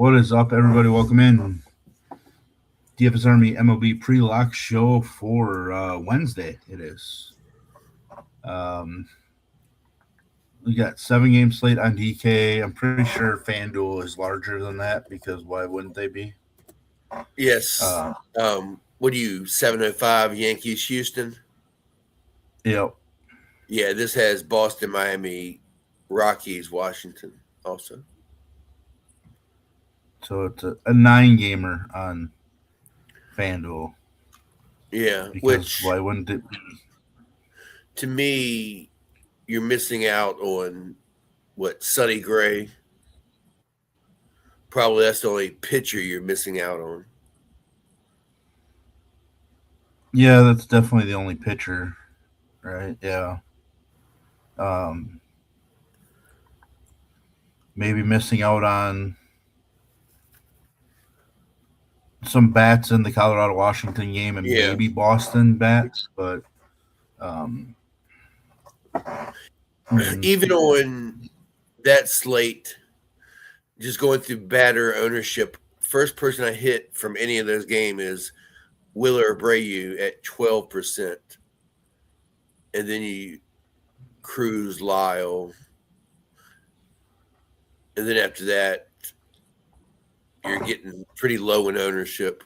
What is up, everybody? Welcome in. DFSarmy MLB pre-lock show for Wednesday. It is. We got 7-game slate on DK. I'm pretty sure FanDuel is larger than that because why wouldn't they be? Yes. What are you, 7:05 Yankees, Houston? Yep. Yeah, this has Boston, Miami, Rockies, Washington also. So it's a 9-gamer on FanDuel. Yeah, because why wouldn't it be? To me, you're missing out on Sonny Gray. Probably that's the only pitcher you're missing out on. Yeah, that's definitely the only pitcher, right? Yeah. Maybe missing out on some bats in the Colorado-Washington game and maybe Boston bats, but even on that slate, just going through batter ownership, first person I hit from any of those games is Willer Abreu at 12%. And then you Cruz, Lyle. And then after that, you're getting pretty low in ownership.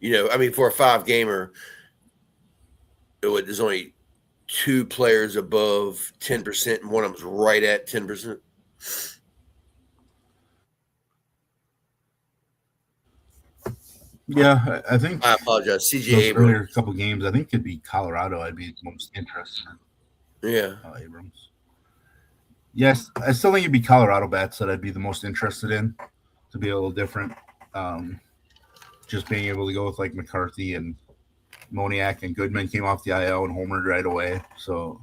For a 5-gamer, there's only 2 players above 10%, and one of them's right at 10%. Yeah, I think. I apologize. CJ Abrams. Earlier couple games, I think it'd be Colorado. I'd be most interested in. Yeah. Abrams. Yes, I still think it'd be Colorado bats that I'd be the most interested in to be a little different. Just being able to go with like McCarthy and Moniak and Goodman came off the IL and homered right away. So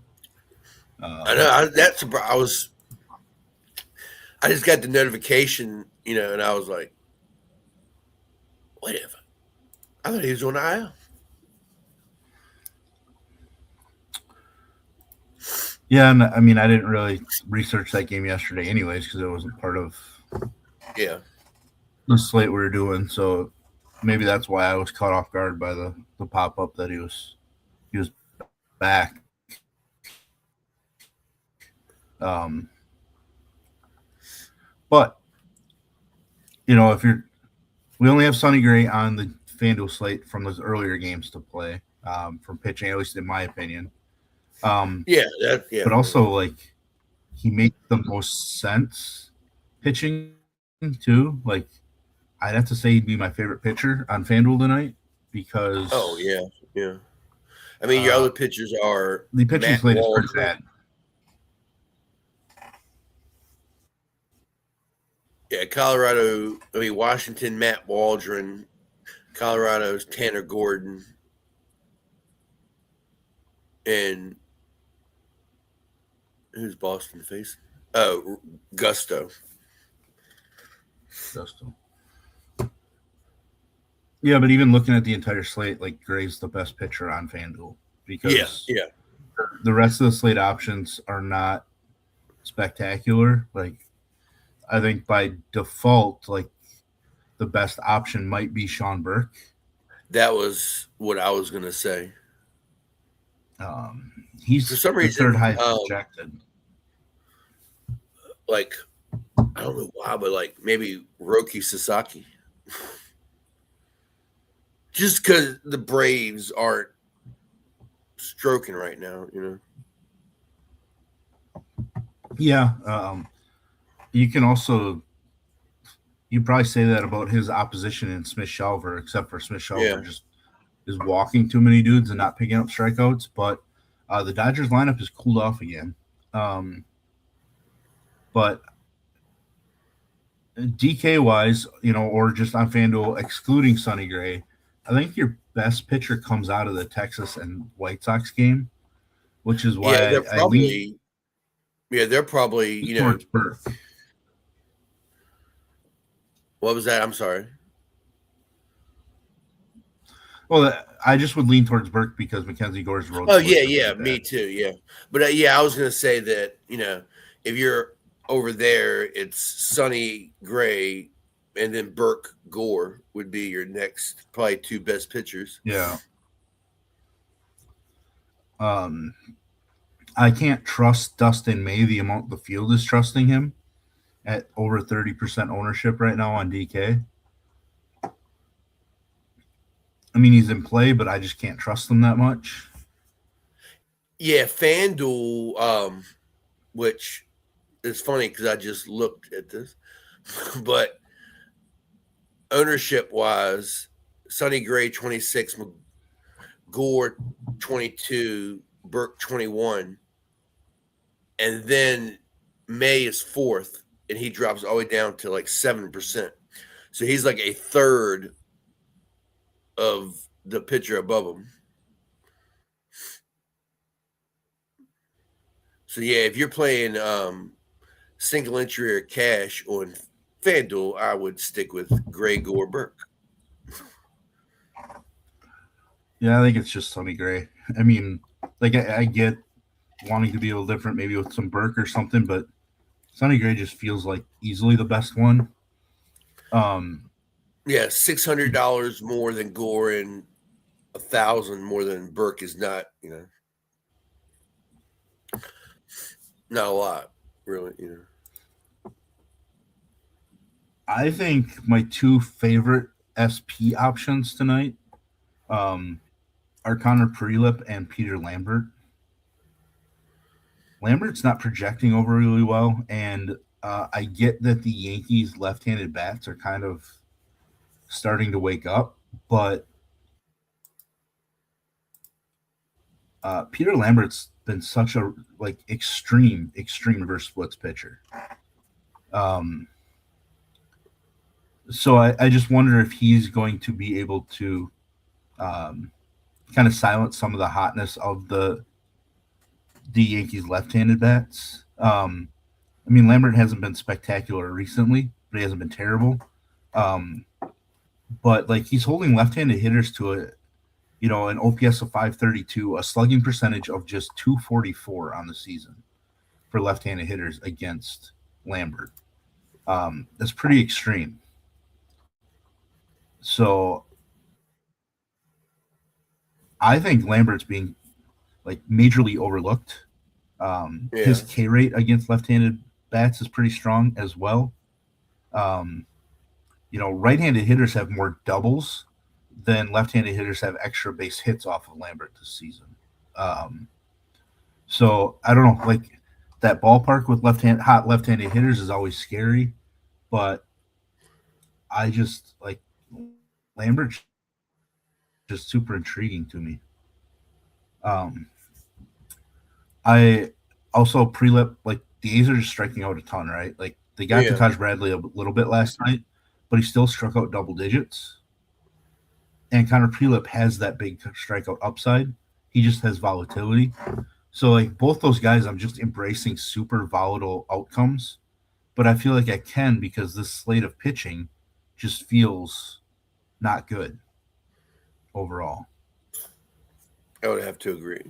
I know I just got the notification, and I was like, whatever. I thought he was on the IL. Yeah, and I mean, I didn't really research that game yesterday anyways because it wasn't part of the slate we were doing. So maybe that's why I was caught off guard by the pop-up that he was back. But, we only have Sonny Gray on the FanDuel slate from those earlier games to play from pitching, at least in my opinion. But also, like, he makes the most sense pitching, too. Like, I'd have to say he'd be my favorite pitcher on FanDuel tonight because... Oh, yeah. I mean, your other pitchers are... The pitching slate is pretty bad. Yeah, Washington, Matt Waldron. Colorado's Tanner Gordon. And who's Boston facing? Oh, Gusto. Yeah, but even looking at the entire slate, like Gray's the best pitcher on FanDuel because the rest of the slate options are not spectacular. Like, I think by default, like the best option might be Sean Burke. That was what I was going to say. He's for some reason third highest projected. Like, I don't know why, but like maybe Roki Sasaki. Just because the Braves aren't stroking right now, Yeah. You can also you probably say that about his opposition in Smith-Shawver, except for Smith-Shawver just is walking too many dudes and not picking up strikeouts. But the Dodgers lineup has cooled off again. But DK-wise, or just on FanDuel, excluding Sonny Gray, I think your best pitcher comes out of the Texas and White Sox game, which is why they're probably towards Burke. What was that? I'm sorry. Well, I just would lean towards Burke because Mackenzie Gore's road. Oh, yeah, me too, yeah. But, I was going to say that, if you're over there, it's Sonny Gray, and then Burke Gore would be your next probably two best pitchers. Yeah. I can't trust Dustin May the amount the field is trusting him at over 30% ownership right now on DK. I mean, he's in play, but I just can't trust him that much. Yeah, FanDuel, which is funny because I just looked at this, but ownership-wise, Sonny Gray 26, Gore 22, Burke 21, and then May is fourth, and he drops all the way down to like 7%. So he's like a third of the pitcher above him. So yeah, if you're playing single entry or cash on FanDuel, I would stick with Gray, Gore, Burke. Yeah, I think it's just Sonny Gray. I mean, like I get wanting to be a little different, maybe with some Burke or something, but Sonny Gray just feels like easily the best one. Yeah, $600 more than Gore and $1,000 more than Burke is not, not a lot, really. I think my two favorite SP options tonight are Connor Prelip and Peter Lambert. Lambert's not projecting over really well, and I get that the Yankees' left-handed bats are kind of starting to wake up, but Peter Lambert's been such a extreme reverse splits pitcher. So I just wonder if he's going to be able to kind of silence some of the hotness of the Yankees' left-handed bats. I mean, Lambert hasn't been spectacular recently, but he hasn't been terrible. But he's holding left-handed hitters to an OPS of 532, a slugging percentage of just 244 on the season for left-handed hitters against Lambert. That's pretty extreme. So I think Lambert's being majorly overlooked. His K rate against left-handed bats is pretty strong as well. Right-handed hitters have more doubles than left-handed hitters have extra base hits off of Lambert this season. So I don't know, that ballpark with hot left-handed hitters is always scary, but I just Lambert just super intriguing to me. I also Prelip, the A's are just striking out a ton, right? They got to Taj Bradley a little bit last night, but he still struck out double digits. And Connor Prelip has that big strikeout upside. He just has volatility. So both those guys, I'm just embracing super volatile outcomes. But I feel like I can because this slate of pitching just feels not good overall. I would have to agree.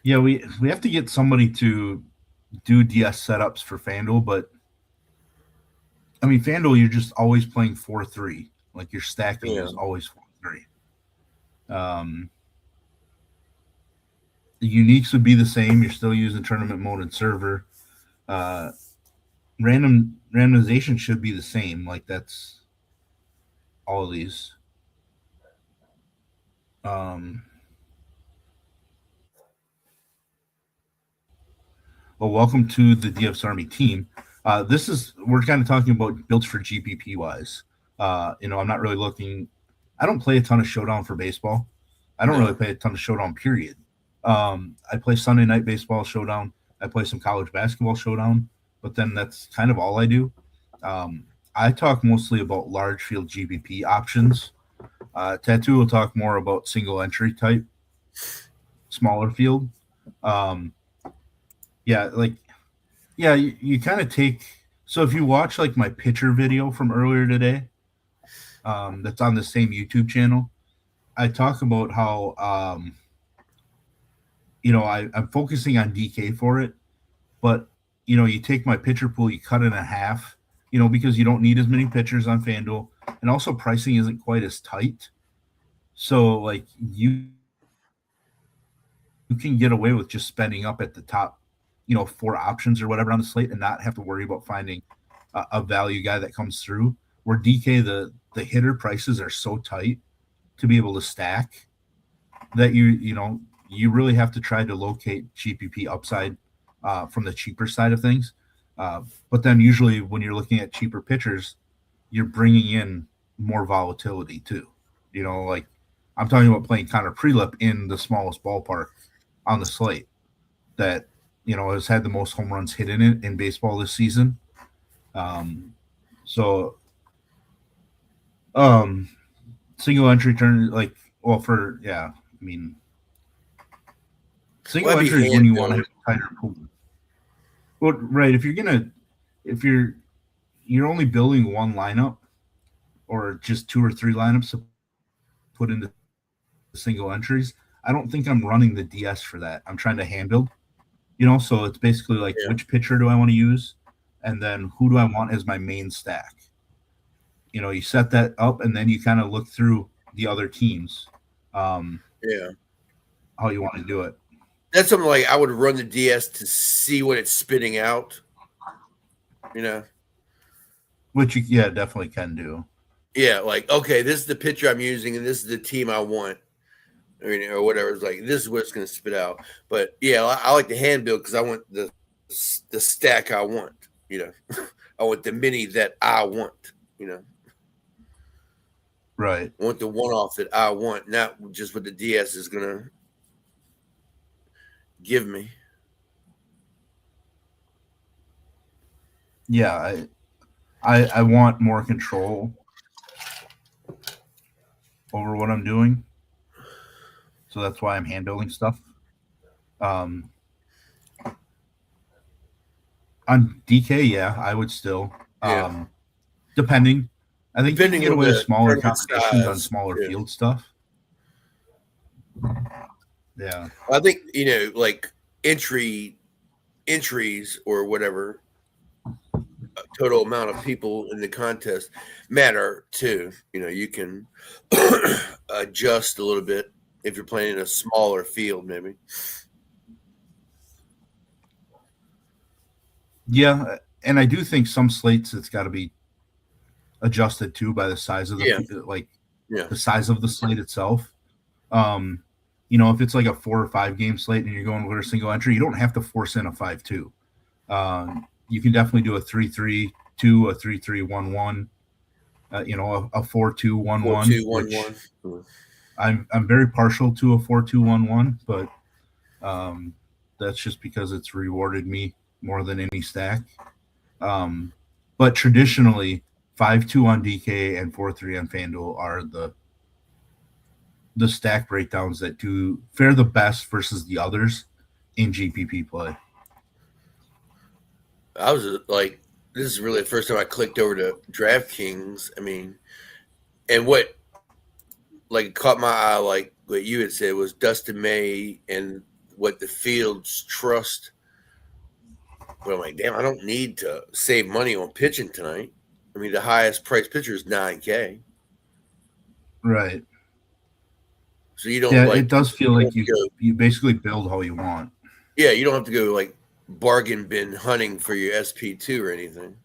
Yeah, we have to get somebody to do DS setups for FanDuel, but I mean FanDuel, you're just always playing 4-3. Your stacking is always 4-3. The uniques would be the same. You're still using tournament mode and server. Randomization should be the same. That's all of these. Well, welcome to the dfsarmy team. We're kind of talking about builds for GPP wise. I'm not really looking. I don't play a ton of Showdown for baseball. I don't really play a ton of Showdown, period. I play Sunday Night Baseball Showdown. I play some college basketball Showdown, but then that's kind of all I do. I talk mostly about large field GPP options. Tattoo will talk more about single entry type, smaller field. You kind of take. So if you watch my pitcher video from earlier today, that's on the same YouTube channel, I talk about how I'm focusing on DK for it, but you take my pitcher pool, you cut it in half, because you don't need as many pitchers on FanDuel, and also pricing isn't quite as tight. So like you can get away with just spending up at the top, 4 options or whatever on the slate, and not have to worry about finding a value guy that comes through. Where DK, the hitter prices are so tight to be able to stack that you really have to try to locate GPP upside from the cheaper side of things. But then usually when you're looking at cheaper pitchers, you're bringing in more volatility too. Like I'm talking about playing Connor Prelip in the smallest ballpark on the slate that has had the most home runs hit in it in baseball this season. So single entry turn single entry is when you want to have a tighter pool. Well, right. If you're only building one lineup or just 2 or 3 lineups to put into single entries, I don't think I'm running the DS for that. I'm trying to hand build, so it's basically like which pitcher do I want to use, and then who do I want as my main stack. You set that up, and then you kind of look through the other teams. How you want to do it. That's something like I would run the DS to see what it's spitting out. Which you definitely can do. Yeah, like okay, this is the pitcher I'm using, and this is the team I want, or whatever. It's like this is what it's going to spit out. But yeah, I like the hand build because I want the stack I want. I want the mini that I want. Right. I want the one-off that I want, not just what the DS is going to give me. Yeah, I want more control over what I'm doing. So that's why I'm hand building stuff. On DK, I would still. Depending. I think you can get away with smaller combinations on smaller field stuff. Yeah. I think, like entries or whatever, total amount of people in the contest matter too. You can adjust a little bit if you're playing in a smaller field, maybe. Yeah, and I do think some slates it's got to be adjusted too by the size of the the size of the slate itself. If it's like a 4 or 5 game slate and you're going with a single entry, you don't have to force in a 5-2. You can definitely do a 3-3-2, a 3-3-1-1, a 4-2-1-1. I'm very partial to a 4-2-1-1, but that's just because it's rewarded me more than any stack. But traditionally, 5-2 on DK and 4-3 on FanDuel are the stack breakdowns that do fare the best versus the others in GPP play. I was like, this is really the first time I clicked over to DraftKings. I mean, and what like caught my eye, like what you had said, was Dustin May and what the fields trust. But I'm like, damn, I don't need to save money on pitching tonight. I mean, the highest priced pitcher is $9K. Right. So you don't. It does feel like you basically build how you want. Yeah, you don't have to go like bargain bin hunting for your SP2 or anything.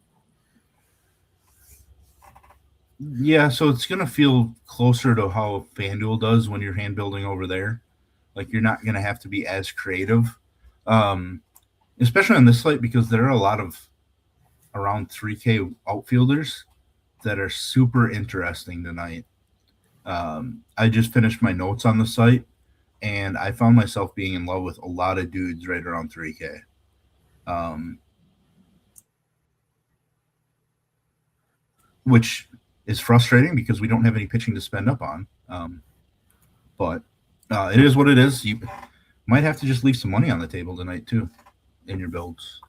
Yeah, so it's gonna feel closer to how FanDuel does when you're hand building over there. Like you're not gonna have to be as creative, especially on this slate because there are a lot of around 3K outfielders that are super interesting tonight. I just finished my notes on the site, and I found myself being in love with a lot of dudes right around 3K. Which is frustrating because we don't have any pitching to spend up on. But it is what it is. You might have to just leave some money on the table tonight too in your builds.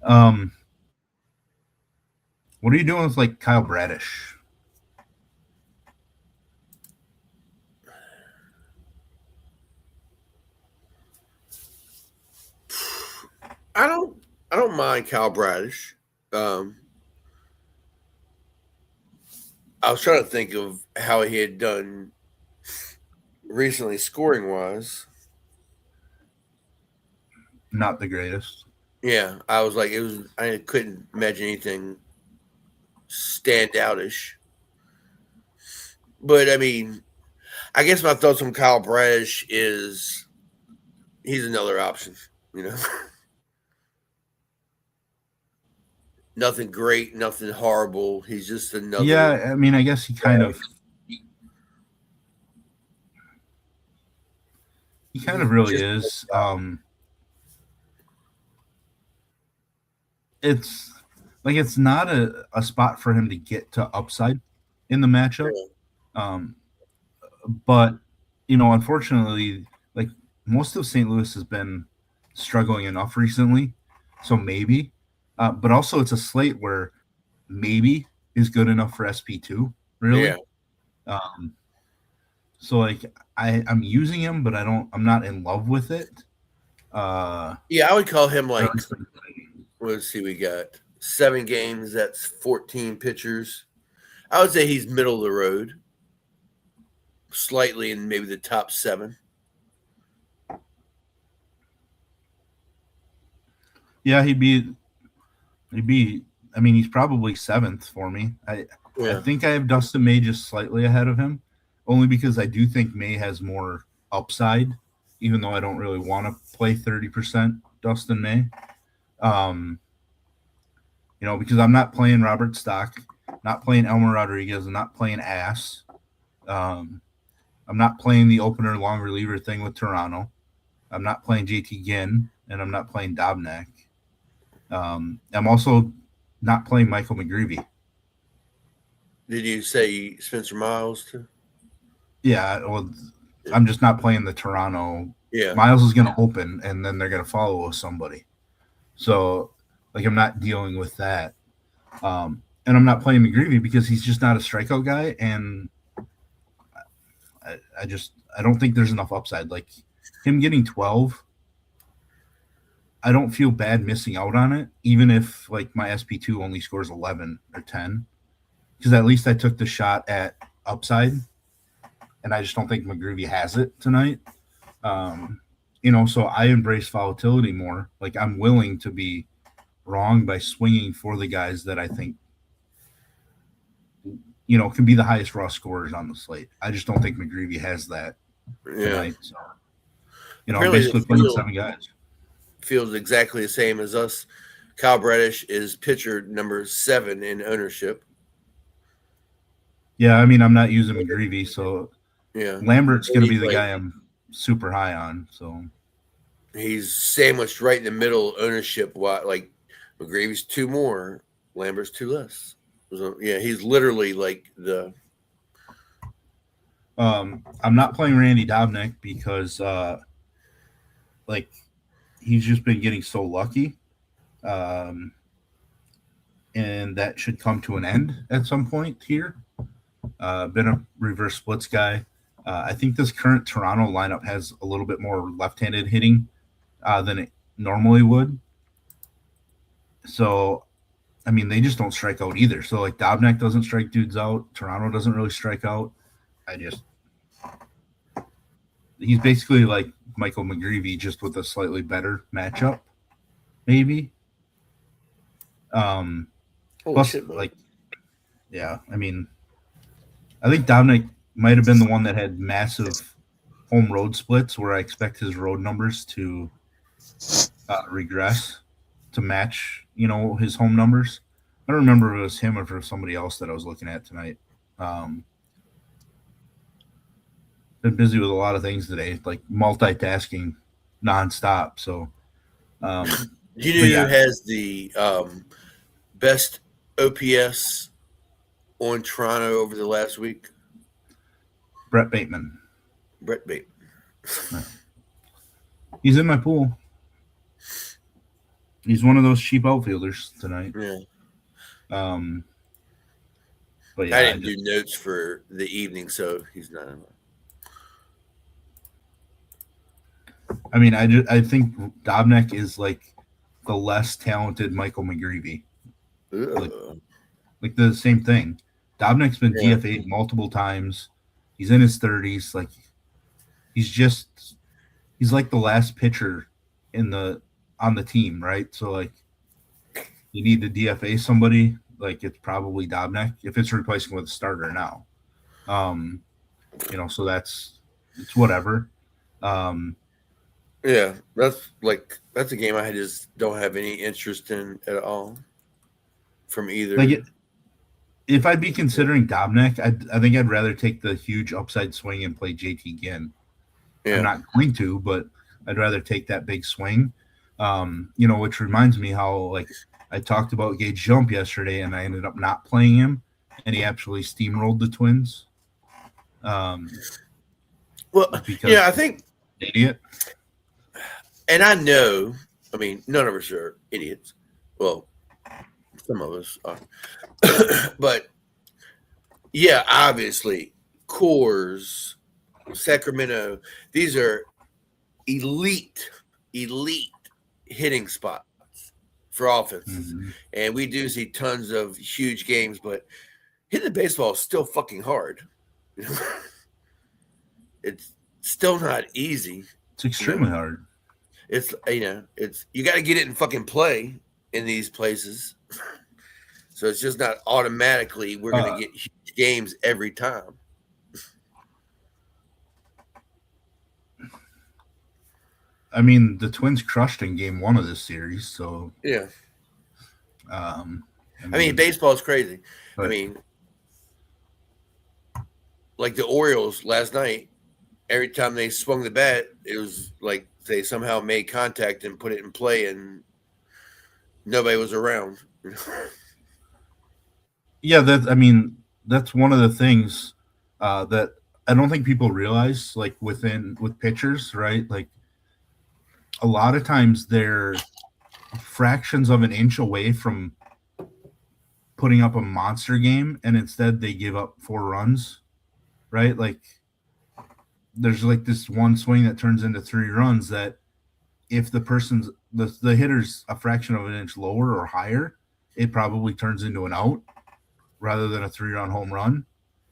What are you doing with like Kyle Bradish? I don't mind Kyle Bradish. I was trying to think of how he had done recently scoring wise. Not the greatest. Yeah, I was like, I couldn't imagine anything stand outish. But I mean, I guess my thoughts on Kyle Bradish is he's another option, Nothing great, nothing horrible. He's just another. Yeah, I mean, I guess he kind of really is. It's like it's not a spot for him to get to upside in the matchup. But unfortunately, like most of St. Louis has been struggling enough recently, so maybe. But also, it's a slate where maybe is good enough for SP2. Really. Yeah. So like I'm using him, but I'm not in love with it. Yeah, I would call him like. Let's see, we got 7 games. That's 14 pitchers. I would say he's middle of the road, slightly in maybe the top 7. Yeah, he'd be. I mean, he's probably 7th for me. I think I have Dustin May just slightly ahead of him, only because I do think May has more upside, even though I don't really want to play 30% Dustin May. Because I'm not playing Robert Stock, not playing Elmer Rodriguez, and not playing Ass. I'm not playing the opener long reliever thing with Toronto. I'm not playing JT Ginn, and I'm not playing Dobnak. I'm also not playing Michael McGreevy. Did you say Spencer Miles too? Yeah, well, I'm just not playing the Toronto. Yeah, Miles is going to open, and then they're going to follow with somebody. So, like, I'm not dealing with that. And I'm not playing McGreevy because he's just not a strikeout guy, and I don't think there's enough upside. Like, him getting 12, I don't feel bad missing out on it, even if, like, my SP2 only scores 11 or 10, because at least I took the shot at upside, and I just don't think McGreevy has it tonight. So I embrace volatility more. Like, I'm willing to be wrong by swinging for the guys that I think, can be the highest raw scorers on the slate. I just don't think McGreevy has that tonight. So, basically playing 7 guys. Feels exactly the same as us. Kyle Bradish is pitcher number 7 in ownership. Yeah, I mean, I'm not using McGreevy, so yeah, Lambert's going to be the guy I'm super high on. So he's sandwiched right in the middle ownership. Like McGreevy's 2 more, Lambert's 2 less. So, yeah, he's literally like the. I'm not playing Randy Dobnak because, he's just been getting so lucky, and that should come to an end at some point here. Been a reverse splits guy. I think this current Toronto lineup has a little bit more left-handed hitting than it normally would. So, I mean, they just don't strike out either. So, like, Dobnak doesn't strike dudes out. Toronto doesn't really strike out. He's basically like Michael McGreevy, just with a slightly better matchup, maybe. Plus, like, yeah, I mean, I think Dobnak might have been the one that had massive home road splits where I expect his road numbers to regress to match, his home numbers. I don't remember if it was him or if it was somebody else that I was looking at tonight. Been busy with a lot of things today, like multitasking nonstop. So, who has the best OPS on Toronto over the last week? Brett Bateman. Yeah. He's in my pool. He's one of those cheap outfielders tonight. Yeah. But yeah, I didn't do notes for the evening, so he's not in. I mean, I think Dobnak is like the less talented Michael McGreevy. Like the same thing. Dobnik's been DFA'd multiple times. He's in his 30s. Like he's like the last pitcher on the team, right? So like you need to DFA somebody, like it's probably Dobnik if it's replacing with a starter now. So it's whatever. Yeah, that's a game I just don't have any interest in at all from either. Like if I'd be considering Dobnik, I think I'd rather take the huge upside swing and play JT Ginn. Yeah. I'm not going to, but I'd rather take that big swing. Which reminds me how like I talked about Gage Jump yesterday, and I ended up not playing him, and he actually steamrolled the Twins. I think idiot. And I know, I mean, none of us are idiots. Well, some of us are. But, yeah, obviously, Coors, Sacramento, these are elite hitting spots for offenses. Mm-hmm. And we do see tons of huge games, but hitting the baseball is still fucking hard. It's still not easy. It's extremely hard. It's you got to get it in fucking play in these places. So it's just not automatically we're going to get huge games every time. I mean, the Twins crushed in game 1 of this series, so yeah. I mean, baseball is crazy. But, I mean, like the Orioles last night, every time they swung the bat, it was like they somehow made contact and put it in play, and nobody was around. Yeah, that's one of the things that I don't think people realize, like with pitchers, right? Like a lot of times they're fractions of an inch away from putting up a monster game, and instead they give up 4 runs, right? Like there's like this one swing that turns into 3 runs that if the hitter's a fraction of an inch lower or higher, it probably turns into an out rather than a 3-run home run.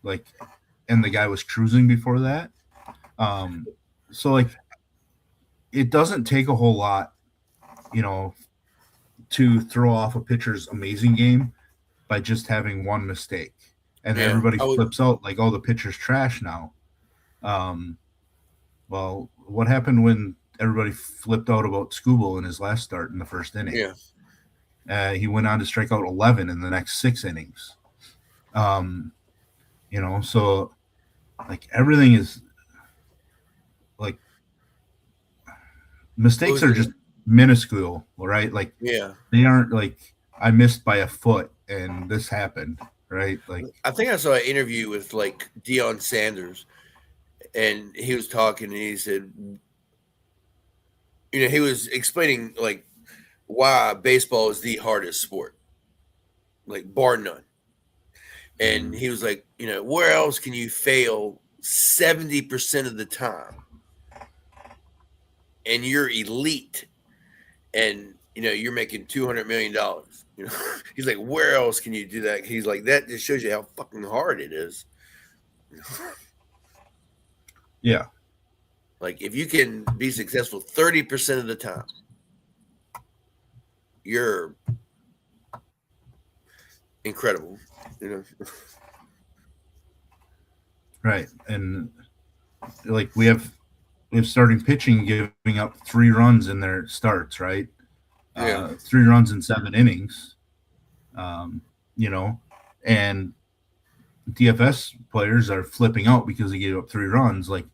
Like, and the guy was cruising before that. So like it doesn't take a whole lot, to throw off a pitcher's amazing game by just having one mistake. And everybody flips out like, oh, the pitcher's trash now. Well, what happened when everybody flipped out about Skubal in his last start in the first inning? Yeah. He went on to strike out 11 in the next 6 innings. So like everything is like mistakes are just minuscule, right? Like they aren't like I missed by a foot and this happened, right? Like I think I saw an interview with like Deion Sanders, and he was talking and he said, he was explaining like why baseball is the hardest sport, like bar none. And he was like, where else can you fail 70% of the time? And you're elite and, you're making $200 million. He's like, where else can you do that? He's like, that just shows you how fucking hard it is. Yeah. Like if you can be successful 30% of the time, you're incredible, Right. And like we have starting pitching giving up 3 runs in their starts, right? 3 runs in 7 innings. And DFS players are flipping out because they gave up 3 runs. Like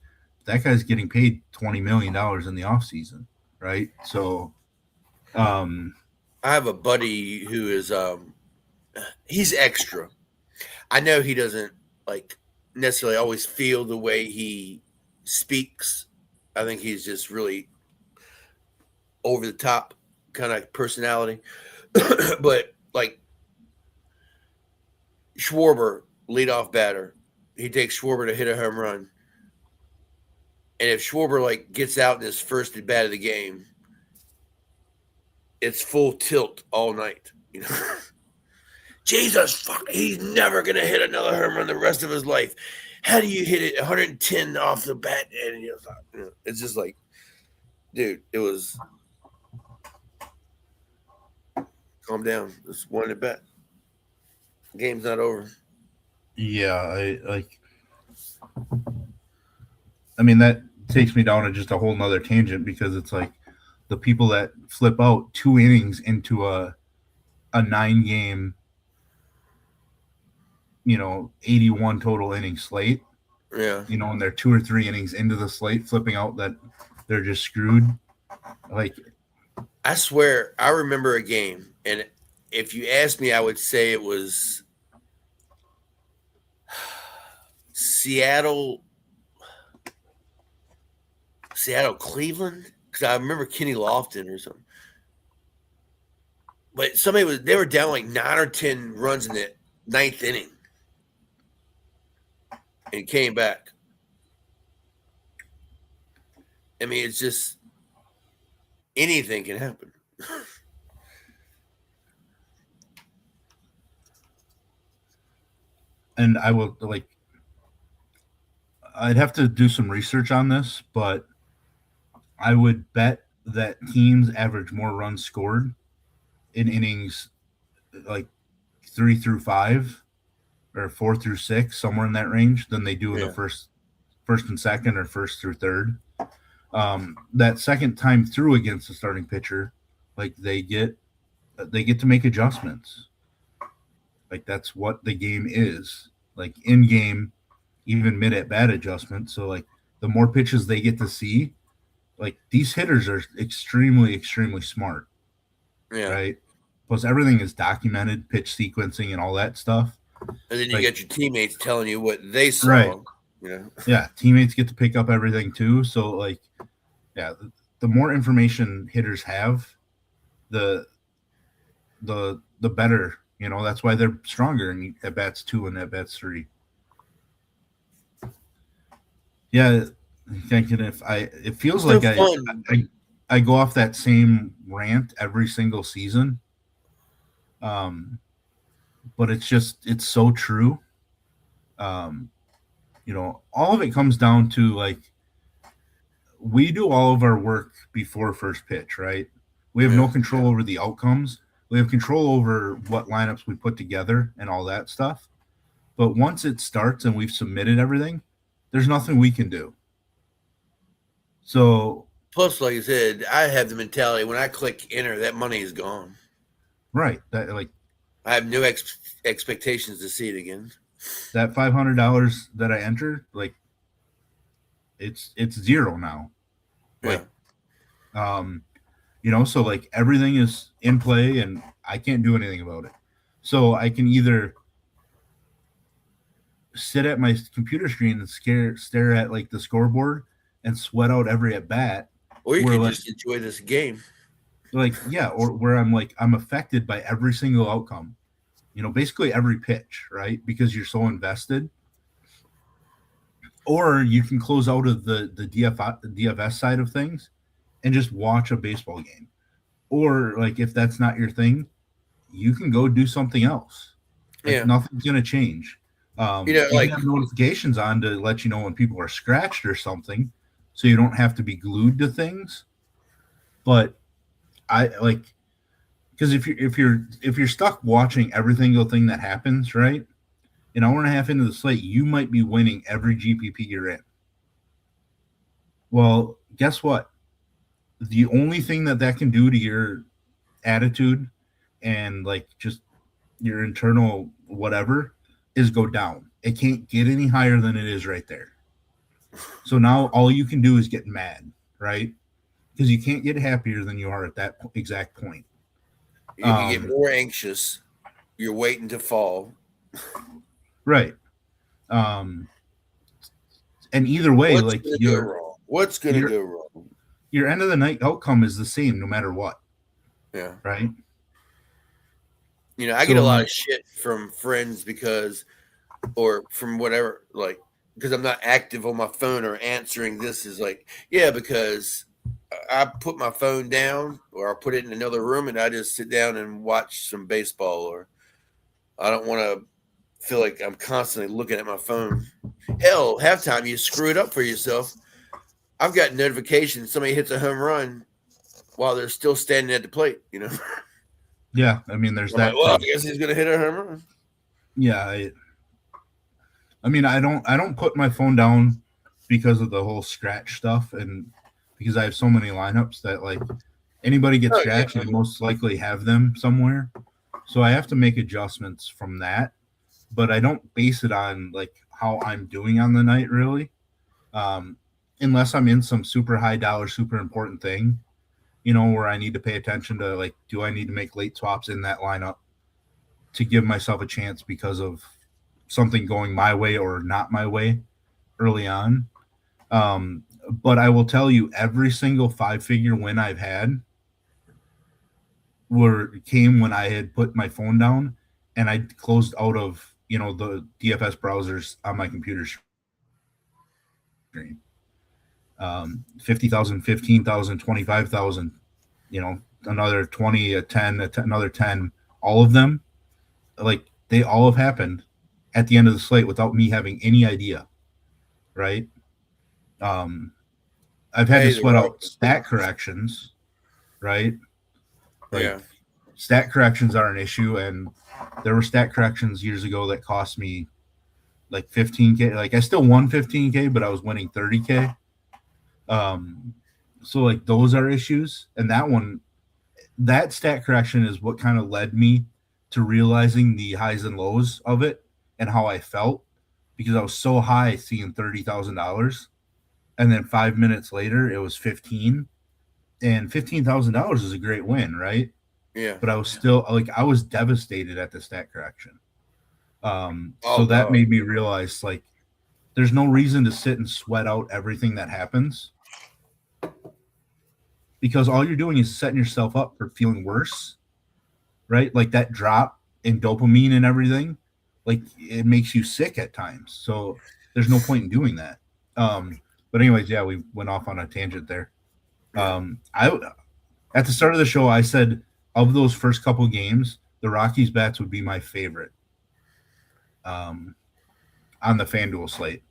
that guy's getting paid $20 million in the offseason, right? So I have a buddy who is he's extra. I know he doesn't like necessarily always feel the way he speaks. I think he's just really over the top kind of personality. But like Schwarber, leadoff batter, he takes Schwarber to hit a home run. And if Schwarber like gets out in his first at bat of the game, it's full tilt all night. Jesus, fuck, he's never gonna hit another home run the rest of his life. How do you hit it 110 off the bat? And it's just like, dude, it was. Calm down. It's one at bat. Game's not over. Yeah, I mean, that takes me down to just a whole nother tangent, because it's like the people that flip out 2 innings into a 9-game, 81 total inning slate. Yeah. And they're 2 or 3 innings into the slate, flipping out that they're just screwed. Like, I swear, I remember a game, and if you asked me, I would say it was Seattle, Cleveland, because I remember Kenny Lofton or something. But they were down like 9 or 10 runs in the 9th inning and came back. I mean, it's just anything can happen. And I will, I'd have to do some research on this, but I would bet that teams average more runs scored in innings like 3 through 5 or 4 through 6, somewhere in that range, than they do in the first and second, or first through third. That second time through against the starting pitcher, like they get to make adjustments. Like, that's what the game is. Like, in game, even mid at bat adjustments. So like the more pitches they get to see, like, these hitters are extremely, extremely smart. Yeah. Right. Plus everything is documented, pitch sequencing and all that stuff. And then you get your teammates telling you what they saw. Right. Yeah. Teammates get to pick up everything too. So like, yeah, the more information hitters have, the better. That's why they're stronger in at bats 2 and at bats 3. Yeah, thinking it feels like I go off that same rant every single season. But it's so true. All of it comes down to, like, we do all of our work before first pitch, right? We have no control over the outcomes. We have control over what lineups we put together and all that stuff. But once it starts and we've submitted everything, there's nothing we can do. So, plus, like you said, I have the mentality, when I click enter, that money is gone. Right. I have no expectations to see it again. That $500 that I entered, like, it's zero now. Yeah. So like everything is in play and I can't do anything about it. So I can either sit at my computer screen and stare at like the scoreboard and sweat out every at bat, or you can just enjoy this game. Like, yeah, or where I'm affected by every single outcome. Basically every pitch, right? Because you're so invested. Or you can close out of the DFS side of things and just watch a baseball game. Or, like, if that's not your thing, you can go do something else. Like, nothing's going to change. You have notifications on to let you know when people are scratched or something, so you don't have to be glued to things. But because if you're stuck watching every single thing that happens, right, an hour and a half into the slate, you might be winning every GPP you're in. Well, guess what? The only thing that can do to your attitude and like just your internal whatever is go down. It can't get any higher than it is right there. So now all you can do is get mad, right? Because you can't get happier than you are at that exact point. You can get more anxious. You're waiting to fall. Right. And either way, what's going to go wrong? Your end of the night outcome is the same no matter what. Yeah. Right. I get a lot of shit from friends or from whatever, like, because I'm not active on my phone or answering this is like, yeah, because I put my phone down or I put it in another room and I just sit down and watch some baseball, or I don't want to feel like I'm constantly looking at my phone. Hell, halftime you screw it up for yourself. I've got notifications somebody hits a home run while they're still standing at the plate, Yeah, I mean, there's I'm that. like, well, I guess he's gonna hit a home run. Yeah, I mean, I don't put my phone down because of the whole scratch stuff, and because I have so many lineups that like anybody gets scratched, you most likely have them somewhere. So I have to make adjustments from that, but I don't base it on like how I'm doing on the night really, unless I'm in some super high dollar, super important thing, where I need to pay attention to like, do I need to make late swaps in that lineup to give myself a chance because of something going my way or not my way early on. But I will tell you, every single 5-figure win I've had came when I had put my phone down and I closed out of the DFS browsers on my computer screen. 50,000, 15,000, 25,000, another 20, a 10, another 10, all of them, like they all have happened at the end of the slate without me having any idea. Right. I've had to sweat out stat corrections, right? Like stat corrections are an issue, and there were stat corrections years ago that cost me like 15K. Like I still won 15K, but I was winning 30K. So like those are issues, and that stat correction is what kind of led me to realizing the highs and lows of it and how I felt, because I was so high seeing $30,000. And then 5 minutes later, it was 15, and $15,000 is a great win, right? Yeah. But I was still like, I was devastated at the stat correction. So that made me realize like, there's no reason to sit and sweat out everything that happens, because all you're doing is setting yourself up for feeling worse, right? Like that drop in dopamine and everything, like it makes you sick at times. So there's no point in doing that. But anyways, yeah, we went off on a tangent there. I at the start of the show, I said of those first couple games, the Rockies bats would be my favorite on the FanDuel slate.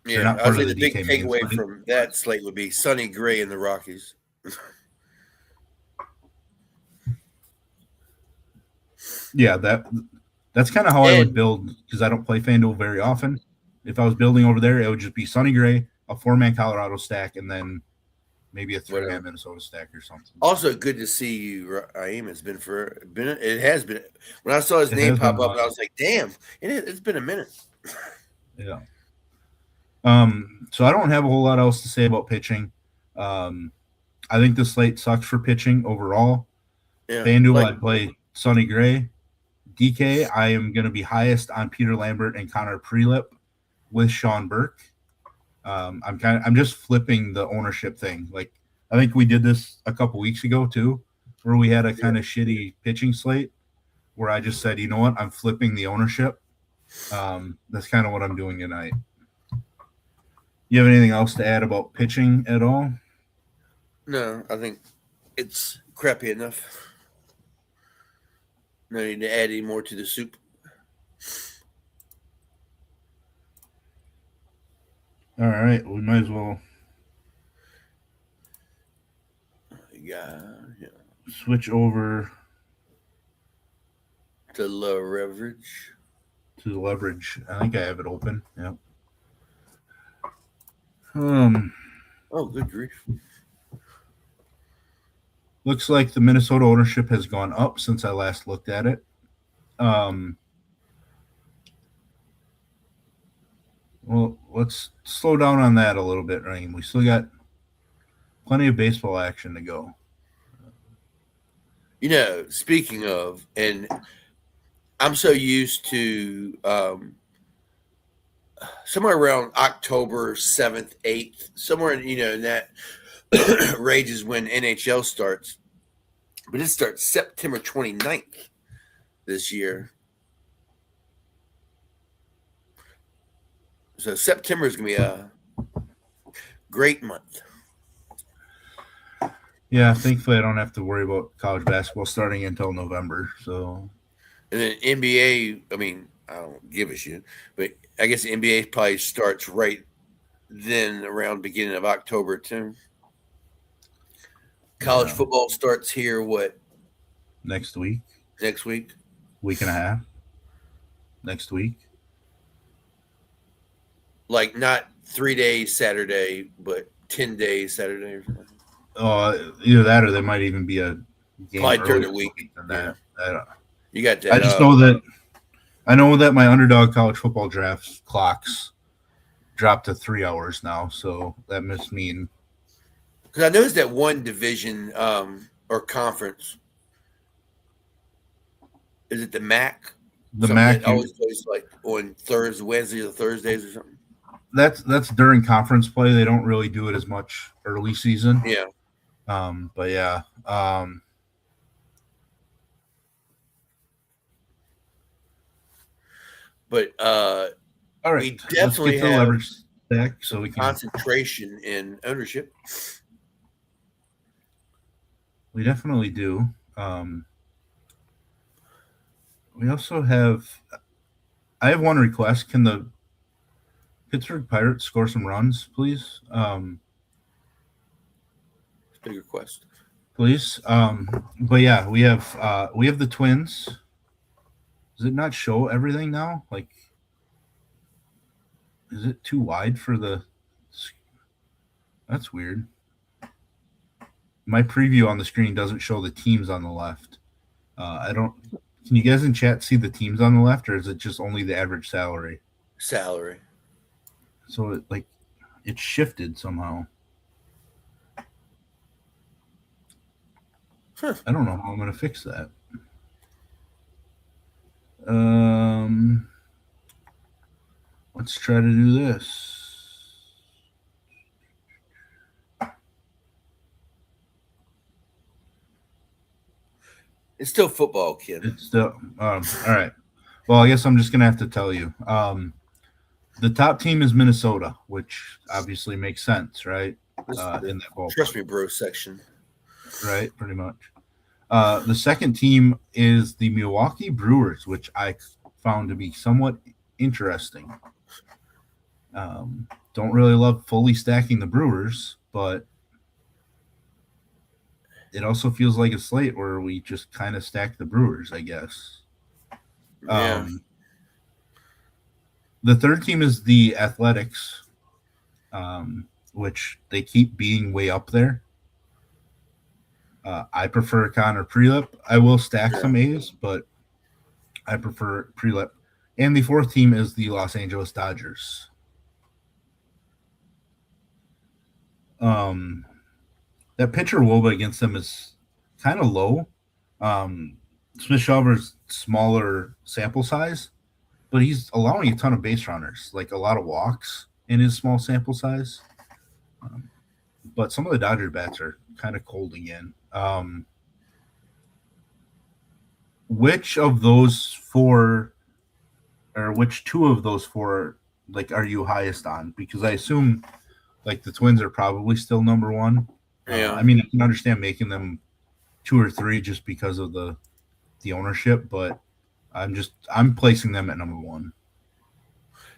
Yeah, not part I think the big takeaway from that slate would be Sonny Gray and the Rockies. Yeah, that's kind of how I would build, because I don't play FanDuel very often. If I was building over there, it would just be Sonny Gray, a 4-man Colorado stack, and then maybe a 3-man Minnesota stack or something. Also, good to see you, Raheem. It has been. When I saw his name pop up, I was like, "Damn, it's been a minute." Yeah. So I don't have a whole lot else to say about pitching. I think the slate sucks for pitching overall. Yeah, FanDuel, I play Sonny Gray. DK, I am going to be highest on Peter Lambert and Connor Prelip with Sean Burke. I'm just flipping the ownership thing. Like I think we did this a couple weeks ago too, where we had a kind of shitty pitching slate where I just said, you know what, I'm flipping the ownership. That's kind of what I'm doing tonight. You have anything else to add about pitching at all? No, I think it's crappy enough. No need to add any more to the soup. All right, we might as well switch over to leverage. To the leverage. I think I have it open. Yep. Oh, good grief. Looks like the Minnesota ownership has gone up since I last looked at it. Well, let's slow down on that a little bit, Raheem. We still got plenty of baseball action to go. Speaking of, and I'm so used to somewhere around October 7th, 8th, somewhere in that range is when NHL starts. But it starts September 29th this year. So September is going to be a great month. Yeah, thankfully I don't have to worry about college basketball starting until November. So, and then NBA. I mean, I don't give a shit, but I guess the NBA probably starts right then around beginning of October too. College football starts here. What next week? Next week? Week and a half. Next week. Like not 3 days Saturday, but 10 days Saturday or something. Either that or there might even be a game probably during earlier the week than that. Yeah. You got that. I just know that my underdog college football draft clocks dropped to 3 hours now, so that must mean because I noticed that one division or conference is it the MAC? The MAC always plays like on Thursdays, Wednesdays, or Thursdays or something. That's during conference play. They don't really do it as much early season. Yeah. But yeah. But all right, we definitely have leverage stack so we can concentration in ownership. We definitely do. We also have. I have one request. Can the Pittsburgh Pirates score some runs, please? Big request. Please. But yeah, we have the Twins. Does it not show everything now? Like, is it too wide for the? That's weird. My preview on the screen doesn't show the teams on the left. I don't. Can you guys in chat see the teams on the left, or is it just only the average salary? Salary. So it shifted somehow. Huh. I don't know how I'm going to fix that. Let's try to do this. It's still football, kid. It's still all right. Well, I guess I'm just going to have to tell you. The top team is Minnesota, which obviously makes sense, right? In that ballpark. Trust me, bro section. Right, pretty much. The second team is the Milwaukee Brewers, which I found to be somewhat interesting. Don't really love fully stacking the Brewers, but it also feels like a slate where we just kind of stack the Brewers, I guess. Yeah. The third team is the Athletics, which they keep being way up there. I prefer Connor Prelip. I will stack some A's, but I prefer Prelip. And the fourth team is the Los Angeles Dodgers. That pitcher WOBA against them is kind of low. Smith-Shawver's smaller sample size, but he's allowing a ton of base runners, like a lot of walks in his small sample size. But some of the Dodger bats are kind of cold again. Which two of those four, are you highest on? Because I assume the Twins are probably still number one. Yeah. I mean, I can understand making them 2 or 3 just because of the ownership, but I'm placing them at number 1.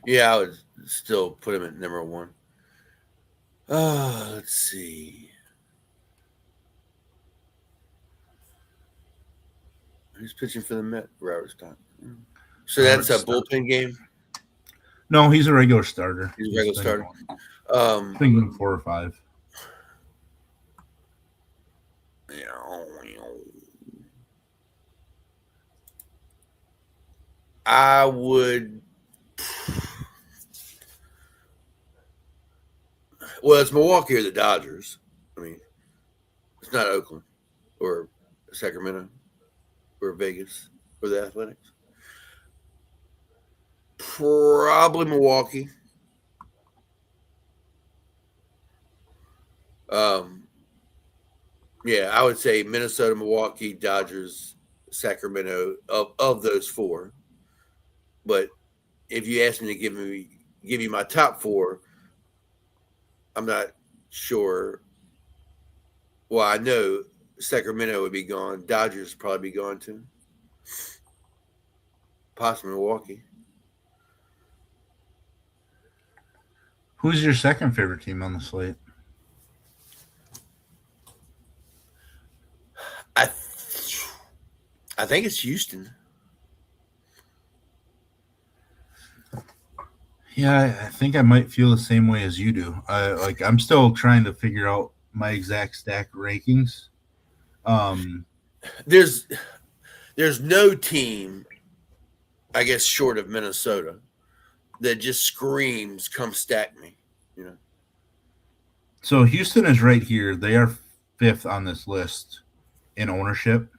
Yeah, I would still put him at number 1. Let's see. Who's pitching for the Met? Robert Stock. So that's a bullpen game? No, he's a regular starter. He's a regular starter. Thinking 4 or 5. I would. Well, it's Milwaukee or the Dodgers. I mean, it's not Oakland or Sacramento or Vegas or the Athletics. Probably Milwaukee. Yeah, I would say Minnesota, Milwaukee, Dodgers, Sacramento of those 4. But if you ask me to give you my top 4, I'm not sure Well, I know Sacramento would be gone. Dodgers would probably be gone too. Possibly Milwaukee. Who's your second favorite team on the slate? I think it's Houston. Yeah, I think I might feel the same way as you do. I'm still trying to figure out my exact stack rankings. There's no team, I guess, short of Minnesota, that just screams, "Come stack me," you know. So Houston is right here. They are 5th on this list in ownership.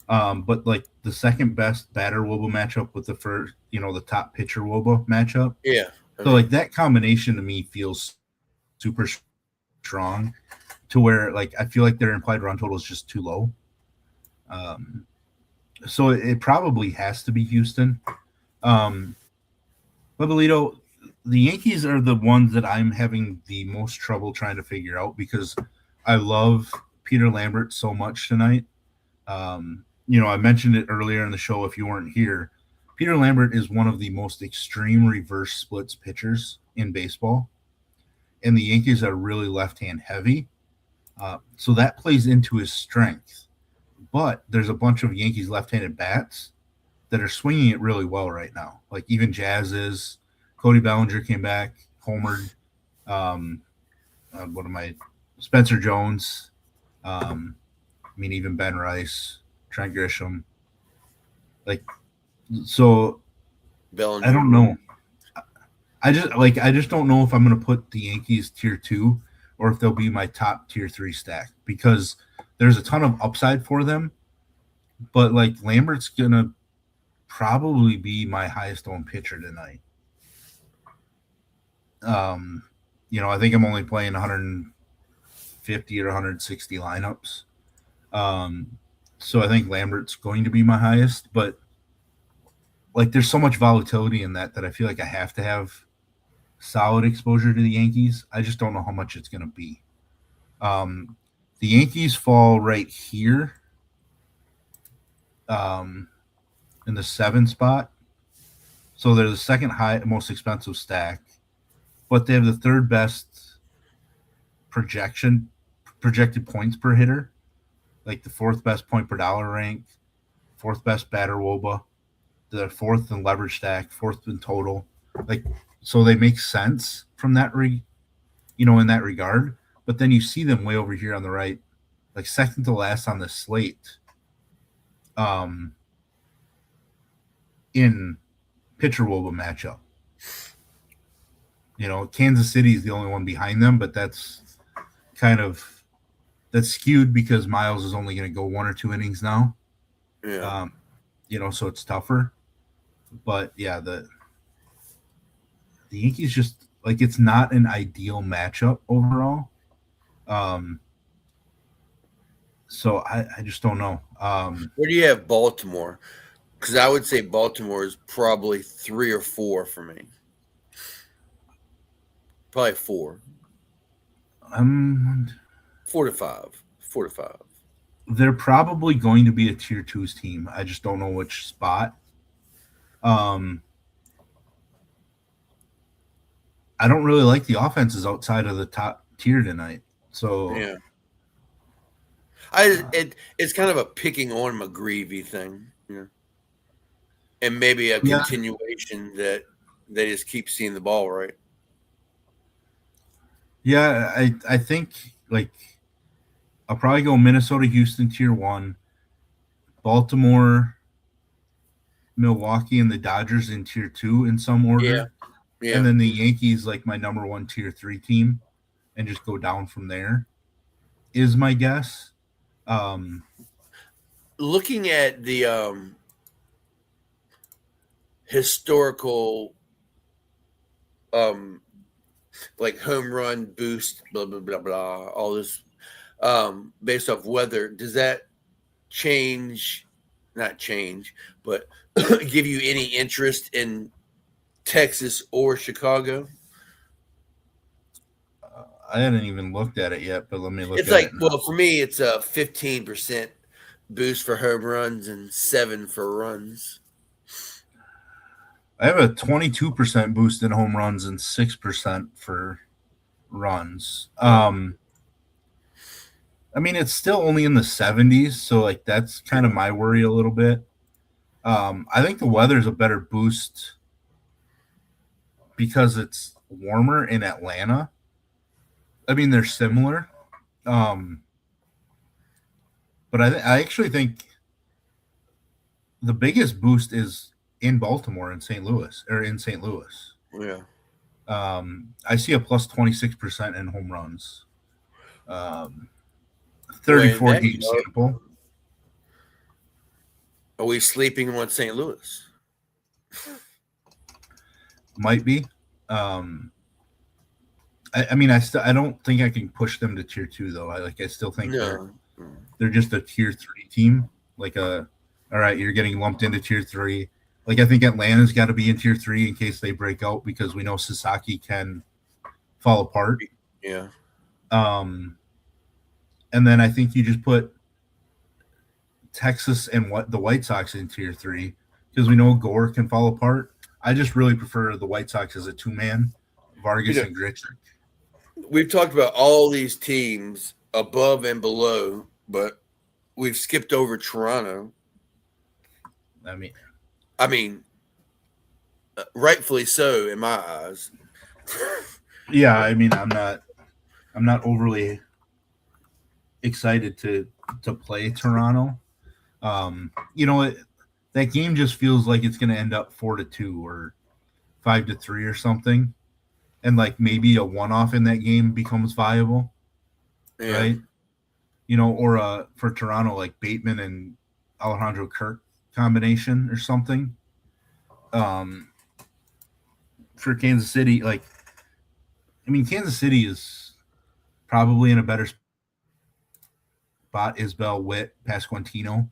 But like the second best batter Woba matchup with the first, the top pitcher Woba matchup. Yeah. So like that combination to me feels super strong to where like I feel like their implied run total is just too low. So it probably has to be Houston. But Belito, the Yankees are the ones that I'm having the most trouble trying to figure out because I love Peter Lambert so much tonight. I mentioned it earlier in the show if you weren't here. Peter Lambert is one of the most extreme reverse splits pitchers in baseball. And the Yankees are really left-hand heavy. So that plays into his strength. But there's a bunch of Yankees left-handed bats that are swinging it really well right now. Like even Jazz is. Cody Bellinger came back, homered. Spencer Jones. Even Ben Rice, Trent Grisham. So Bellinger. I don't know. I just don't know if I'm going to put the Yankees tier 2 or if they'll be my top tier 3 stack because there's a ton of upside for them. But like Lambert's going to probably be my highest owned pitcher tonight. I think I'm only playing 150 or 160 lineups. So I think Lambert's going to be my highest, but like there's so much volatility in that I feel like I have to have solid exposure to the Yankees. I just don't know how much it's going to be. The Yankees fall right here in the 7 spot. So they're the second most expensive stack, but they have the third best projected points per hitter, like the 4th best point per dollar rank, 4th best batter Woba, the 4th in leverage stack, 4th in total. So they make sense from that in that regard. But then you see them way over here on the right, like second to last on the slate, in pitcher Woba matchup. Kansas City is the only one behind them, but that's skewed because Miles is only going to go 1 or 2 innings now. Yeah. So it's tougher. But yeah, the Yankees just like it's not an ideal matchup overall. So I just don't know. Where do you have Baltimore? Because I would say Baltimore is probably 3 or 4 for me. Probably 4. 4 to 5. 4 to 5. They're probably going to be a tier 2's team. I just don't know which spot. I don't really like the offenses outside of the top tier tonight. So yeah, it's kind of a picking on McGreevy thing, and maybe a continuation that they just keep seeing the ball right. Yeah, I think I'll probably go Minnesota, Houston, tier 1, Baltimore, Milwaukee, and the Dodgers in tier 2 in some order. Yeah. And then the Yankees, like my number 1 tier 3 team, and just go down from there is my guess. Looking at the historical like home run boost, blah, blah, blah, blah, all this based off weather, does that not change, but give you any interest in Texas or Chicago? I hadn't even looked at it yet, but let me look at it. Well, for me, it's a 15% boost for home runs and 7 for runs. I have a 22% boost in home runs and 6% for runs. I mean, it's still only in the 70s, so like that's kind of my worry a little bit. I think the weather's a better boost because it's warmer in Atlanta. I mean, they're similar. But I actually think the biggest boost is in Baltimore and St. Louis. Yeah. I see a plus 26% in home runs. 34 game sample. Are we sleeping on St. Louis? Might be. I mean, I don't think I can push them to tier 2 though. I still think they're just a tier 3 team. All right, you're getting lumped into tier 3. Like, I think Atlanta's got to be in tier 3 in case they break out because we know Sasaki can fall apart. Yeah. And then I think you just put Texas and the White Sox in tier 3 because we know Gore can fall apart. I just really prefer the White Sox as a 2-man, Vargas and Grichuk. We've talked about all these teams above and below, but we've skipped over Toronto. I mean, rightfully so in my eyes. Yeah, I mean, I'm not overly excited to play Toronto. That game just feels like it's going to end up 4-2 or 5-3 or something, and like maybe a one-off in that game becomes viable, right? Or for Toronto, like Bateman and Alejandro Kirk combination or something. For Kansas City, Kansas City is probably in a better spot. Isbell, Witt, Pasquantino.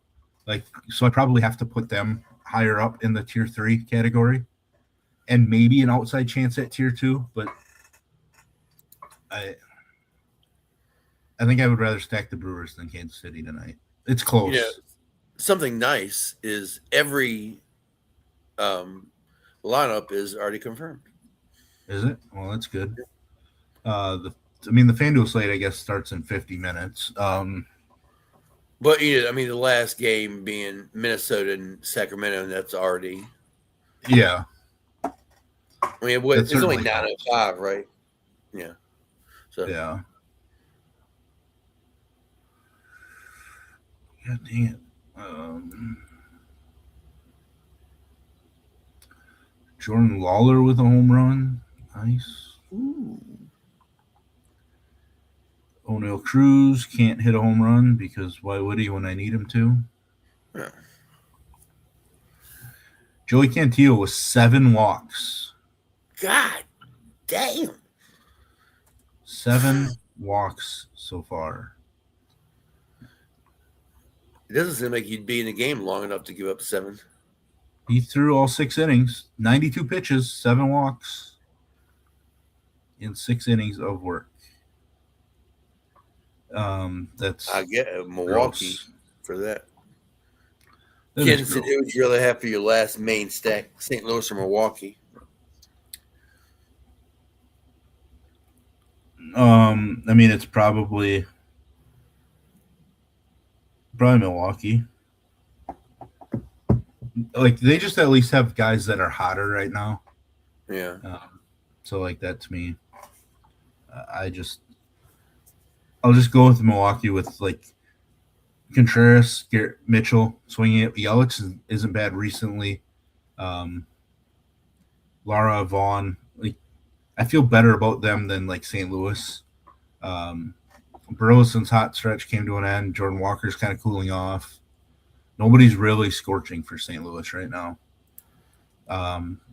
So I probably have to put them higher up in the tier 3 category and maybe an outside chance at tier 2, but I think I would rather stack the Brewers than Kansas City tonight. It's close. Yeah. Something nice is every lineup is already confirmed. Is it? Well, that's good. The FanDuel slate, I guess, starts in 50 minutes. But the last game being Minnesota and Sacramento, that's already. Yeah. It's only 9:05, right? Yeah. So. Yeah. God dang it. Jordan Lawler with a home run. Nice. Ooh. O'Neal Cruz can't hit a home run because why would he when I need him to? Yeah. Joey Cantillo with 7 walks. God damn. 7 walks so far. It doesn't seem like you'd be in the game long enough to give up 7. He threw all 6 innings, 92 pitches, 7 walks in 6 innings of work. That's I get Milwaukee gross. For that. Kansas City, who would you rather have for your last main stack, St. Louis or Milwaukee? It's probably Milwaukee. They just at least have guys that are hotter right now. Yeah. So that to me, I'll just go with Milwaukee with Contreras, Garrett Mitchell swinging it. Yelich isn't bad recently. Lara Vaughn, I feel better about them than St. Louis. Burleson's hot stretch came to an end. Jordan Walker's kind of cooling off. Nobody's really scorching for St. Louis right now.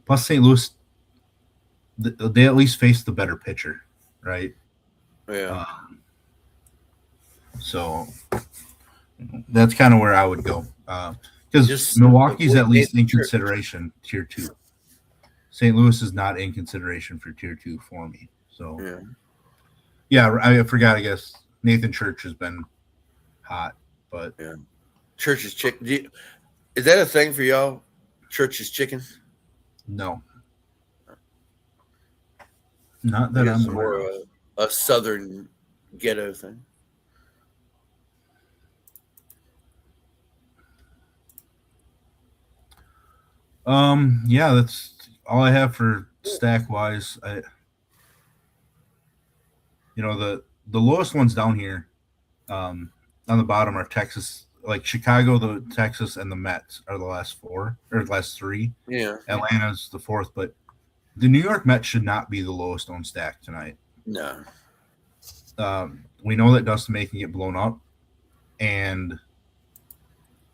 Plus, St. Louis, they at least face the better pitcher, right? Yeah. So that's kind of where I would go. Because Milwaukee's at least in consideration, tier 2. St. Louis is not in consideration for tier 2 for me. So, Yeah, I forgot. I guess Nathan Church has been hot, but yeah, Church's chicken. Is that a thing for y'all? Church's chicken? No, not that I'm aware more of. A southern ghetto thing. Yeah, that's all I have for stack wise. The lowest ones down here, on the bottom are Texas, like Chicago, the Texas, and the Mets are the last four or the last three. Yeah, Atlanta's the fourth, but the New York Mets should not be the lowest owned stack tonight. No. We know that Dustin May can get blown up, and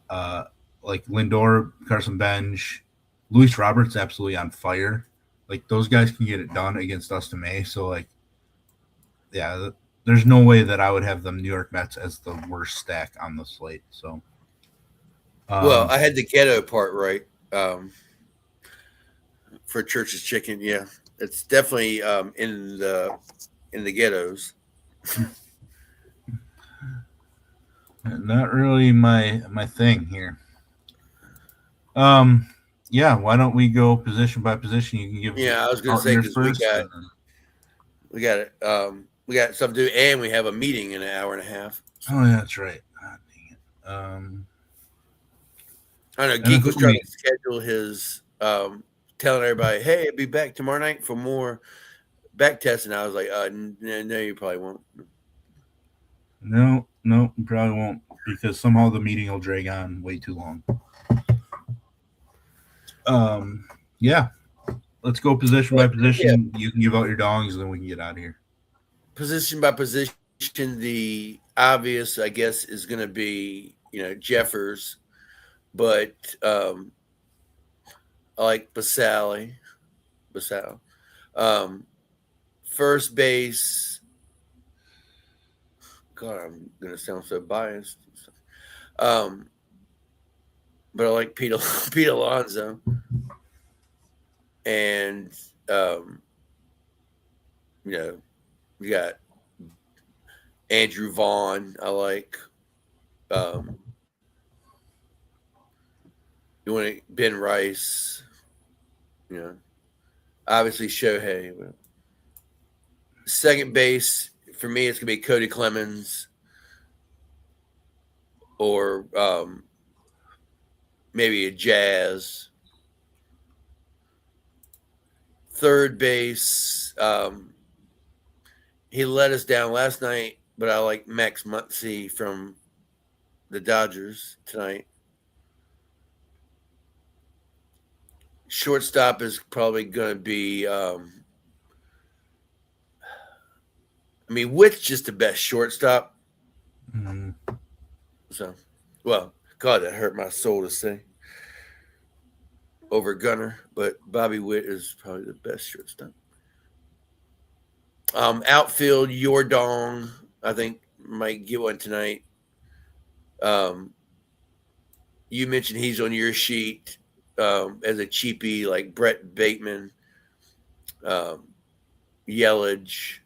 like Lindor, Carson Bench, Luis Roberts absolutely on fire. Like those guys can get it done against Dustin May. So like, yeah, there's no way that I would have the New York Mets as the worst stack on the slate. So, well, I had the ghetto part right for Church's chicken. Yeah, it's definitely in the ghettos. Not really my thing here. Yeah, why don't we go position by position? You can give. Yeah, I was going to say because we got it. We got stuff to do, and we have a meeting in an hour and a half. So. Oh, yeah, that's right. God dang it. I know Geek was trying to schedule his telling everybody, "Hey, I'll be back tomorrow night for more back testing." I was like, "No, you probably won't." No, you probably won't because somehow the meeting will drag on way too long. Yeah, let's go position by position. Yeah. You can give out your dongs, and then we can get out of here. Position by position, the obvious, I guess, is going to be Jeffers, but I like Basal. First base. God, I'm going to sound so biased. But I like Pete Alonso. And, you got Andrew Vaughn. I like. You want Ben Rice. Obviously Shohei. Second base for me, it's gonna be Cody Clemens, or maybe a Jazz. Third base, he let us down last night, but I like Max Muncy from the Dodgers tonight. Shortstop is probably going to be, Witt's just the best shortstop. Mm-hmm. So, well, God, that hurt my soul to say. Over Gunner, but Bobby Witt is probably the best shortstop. Outfield, Yordong, I think might get one tonight. You mentioned he's on your sheet as a cheapie, like Brett Bateman, Yelich.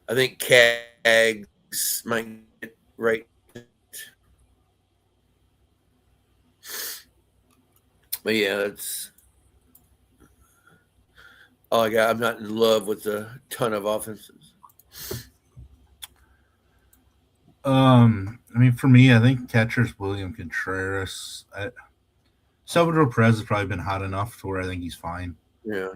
I think Cags might get right. But yeah, that's all I got. I'm not in love with a ton of offenses. For me, I think catcher's William Contreras. Salvador Perez has probably been hot enough to where I think he's fine. Yeah.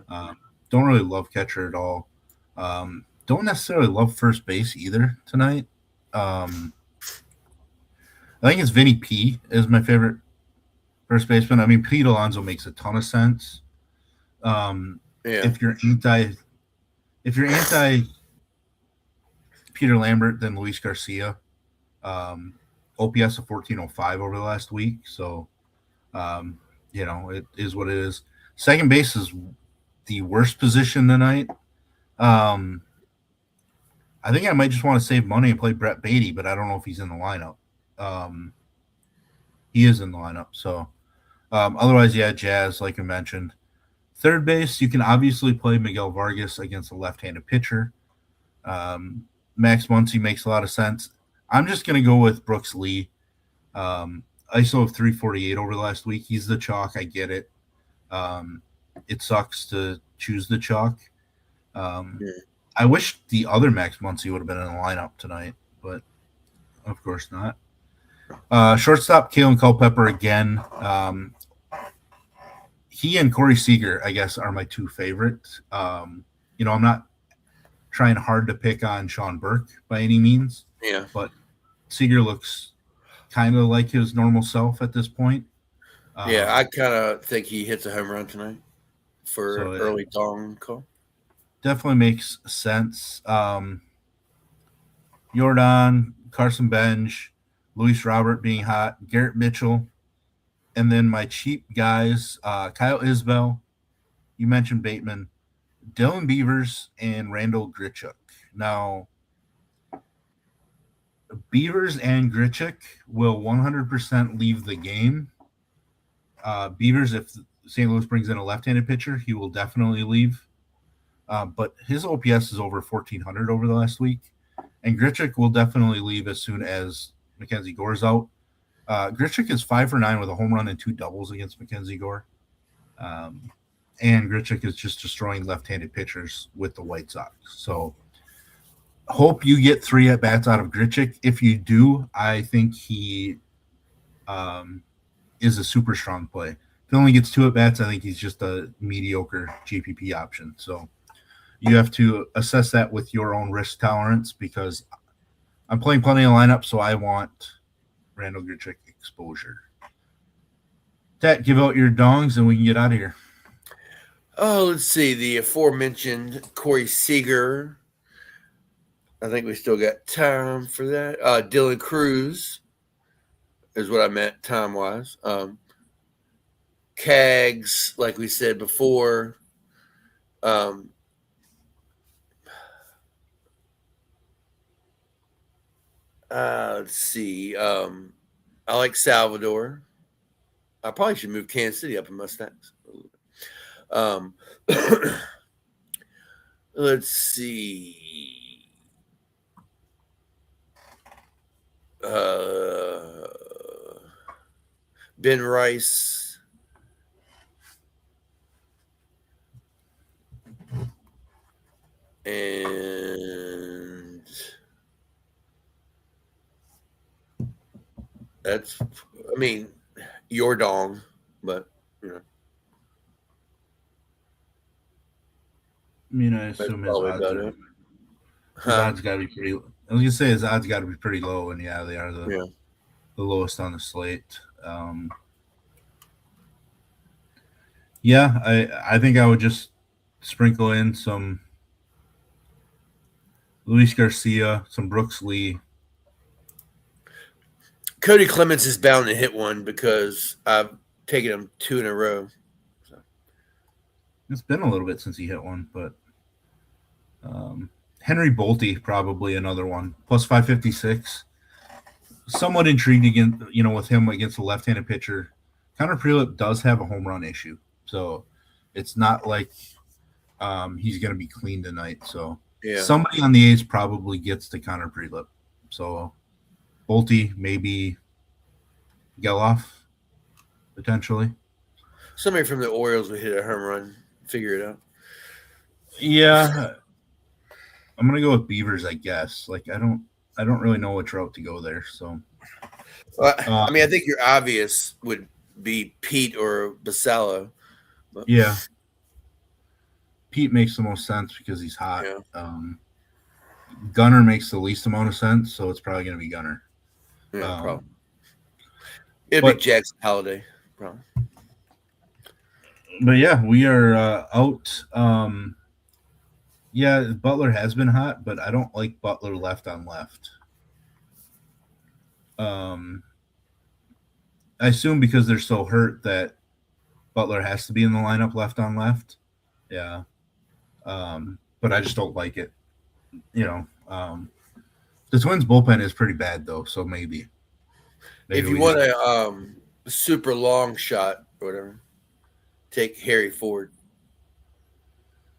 Don't really love catcher at all. Don't necessarily love first base either tonight. I think it's Vinny P is my favorite first baseman. Pete Alonso makes a ton of sense. If you're anti Peter Lambert, then Luis Garcia. OPS of 1405 over the last week. So, it is what it is. Second base is the worst position tonight. I think I might just want to save money and play Brett Beatty, but I don't know if he's in the lineup. He is in the lineup. So, otherwise, yeah, Jazz, like I mentioned. Third base, you can obviously play Miguel Vargas against a left-handed pitcher. Max Muncy makes a lot of sense. I'm just going to go with Brooks Lee. ISO of 348 over the last week. He's the chalk. I get it. It sucks to choose the chalk. I wish the other Max Muncy would have been in the lineup tonight, but of course not. Shortstop, Kalen Culpepper again. He and Corey Seager, I guess, are my two favorites. I'm not trying hard to pick on Sean Burke by any means. Yeah. But Seager looks kind of like his normal self at this point. I kind of think he hits a home run tonight for early dawn call. Definitely makes sense. Jordan, Carson Bench, Luis Robert being hot, Garrett Mitchell, and then my cheap guys, Kyle Isbell, you mentioned Bateman, Dylan Beavers, and Randall Grichuk. Now, Beavers and Grichuk will 100% leave the game. Beavers, if St. Louis brings in a left-handed pitcher, he will definitely leave. But his OPS is over 1,400 over the last week. And Grichuk will definitely leave as soon as Mackenzie Gore's out. Grichuk is 5 for 9 with a home run and 2 doubles against Mackenzie Gore. And Grichuk is just destroying left-handed pitchers with the White Sox. So hope you get 3 at-bats out of Grichuk. If you do, I think he is a super strong play. If he only gets 2 at-bats, I think he's just a mediocre GPP option. So you have to assess that with your own risk tolerance because I'm playing plenty of lineups, so I want Randall Grichuk exposure. That, give out your dongs and we can get out of here. Oh, let's see. The aforementioned Corey Seager. I think we still got time for that. Dylan Cruz is what I meant time-wise. Cags, like we said before. Let's see. I like Salvador. I probably should move Kansas City up in my stacks. Let's see. Ben Rice. And that's, your dong, but, I assume his odds got to be pretty. I was gonna say his odds got to be pretty low, and yeah, they are the lowest on the slate. I think I would just sprinkle in some Luis Garcia, some Brooks Lee. Cody Clemens is bound to hit one because I've taken him 2 in a row. So. It's been a little bit since he hit one, but Henry Bolte probably another one, plus 556. Somewhat intrigued again, with him against a left-handed pitcher. Connor Prelip does have a home run issue, so it's not like he's going to be clean tonight. So somebody on the A's probably gets to Connor Prelip. So Bolte, maybe Geloff, potentially. Somebody from the Orioles would hit a home run. Figure it out. Yeah, I'm gonna go with Beavers, I guess. Like I don't really know which route to go there. So, I think your obvious would be Pete or Basallo. But. Yeah, Pete makes the most sense because he's hot. Yeah. Gunner makes the least amount of sense, so it's probably gonna be Gunner. Yeah, probably. It'll be Jackson Holiday, probably. But yeah, we are out. Butler has been hot, but I don't like Butler left on left. I assume because they're so hurt that Butler has to be in the lineup left on left. Yeah. But I just don't like it. The Twins bullpen is pretty bad though, so maybe if you want a super long shot or whatever, take Harry Ford.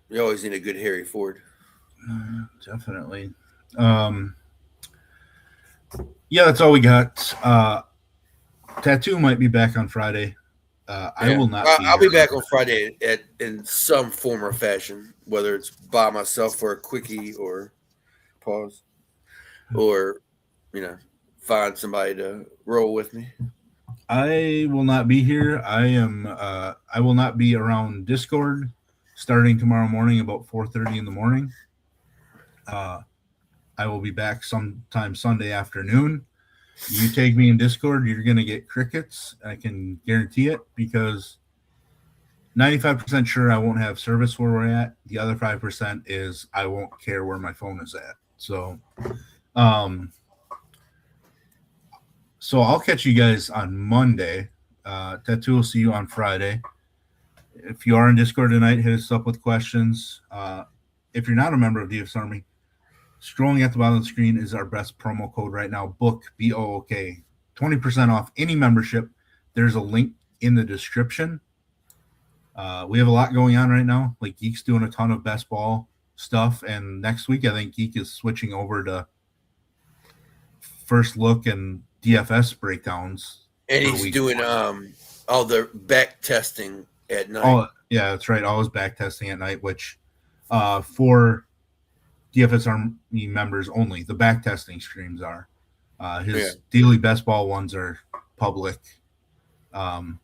You always need a good Harry Ford. Definitely. Yeah, that's all we got. Tattoo might be back on Friday. I will not. I'll be back on Friday in some form or fashion, whether it's by myself for a quickie or pause, or find somebody to roll with me. I will not be here. I will not be around Discord starting tomorrow morning about 4:30 in the morning. I will be back sometime Sunday afternoon. You take me in Discord, you're going to get crickets. I can guarantee it, because 95% sure I won't have service where we're at. The other 5% is I won't care where my phone is at. So I'll catch you guys on Monday. Tattoo will see you on Friday. If you are in Discord tonight, hit us up with questions. If you're not a member of DFS Army, scrolling at the bottom of the screen is our best promo code right now. Book, BOOK, 20% off any membership. There's a link in the description. We have a lot going on right now. Like, Geek's doing a ton of best ball stuff, and next week I think Geek is switching over to first look and DFS breakdowns. And he's doing all the back testing at night. Oh, yeah, that's right. All his back testing at night, which for DFS Army members only, the back testing streams are. His daily best ball ones are public on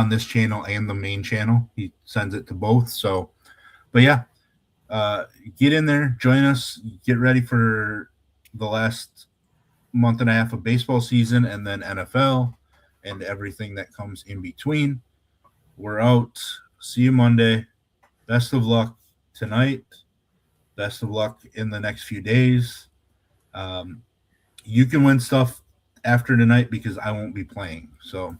this channel and the main channel. He sends it to both. So, but yeah, get in there, join us, get ready for the last month and a half of baseball season, and then NFL and everything that comes in between. We're out. See you Monday. Best of luck tonight. Best of luck in the next few days. You can win stuff after tonight because I won't be playing. So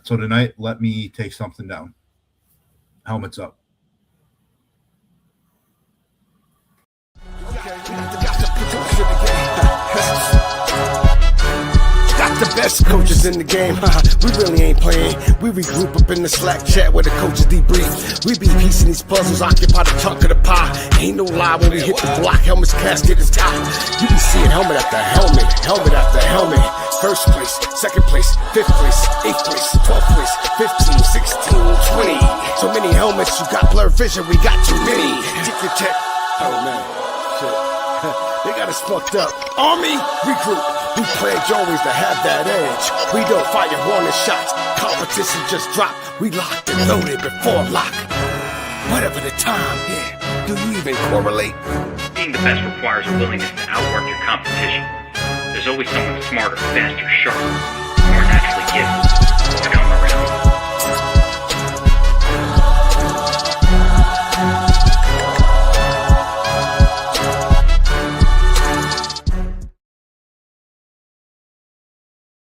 tonight, let me take something down. Helmets up. The best coaches in the game, we really ain't playing. We regroup up in the Slack chat where the coaches debrief. We be piecing these puzzles, occupy the chunk of the pie. Ain't no lie when we hit the block, helmets casket is top. You be seeing helmet after helmet, helmet after helmet. First place, second place, fifth place, eighth place, 12th place, 15, 16, 20. So many helmets, you got blurred vision, we got too many. Tick your tech. Oh man, shit. They got us fucked up. Army, regroup. We pledge always to have that edge. We don't fire warning shots. Competition just drop. We locked and loaded before lock. Whatever the time, do you even correlate? Being the best requires a willingness to outwork your competition. There's always someone smarter, faster, sharper, more naturally gifted.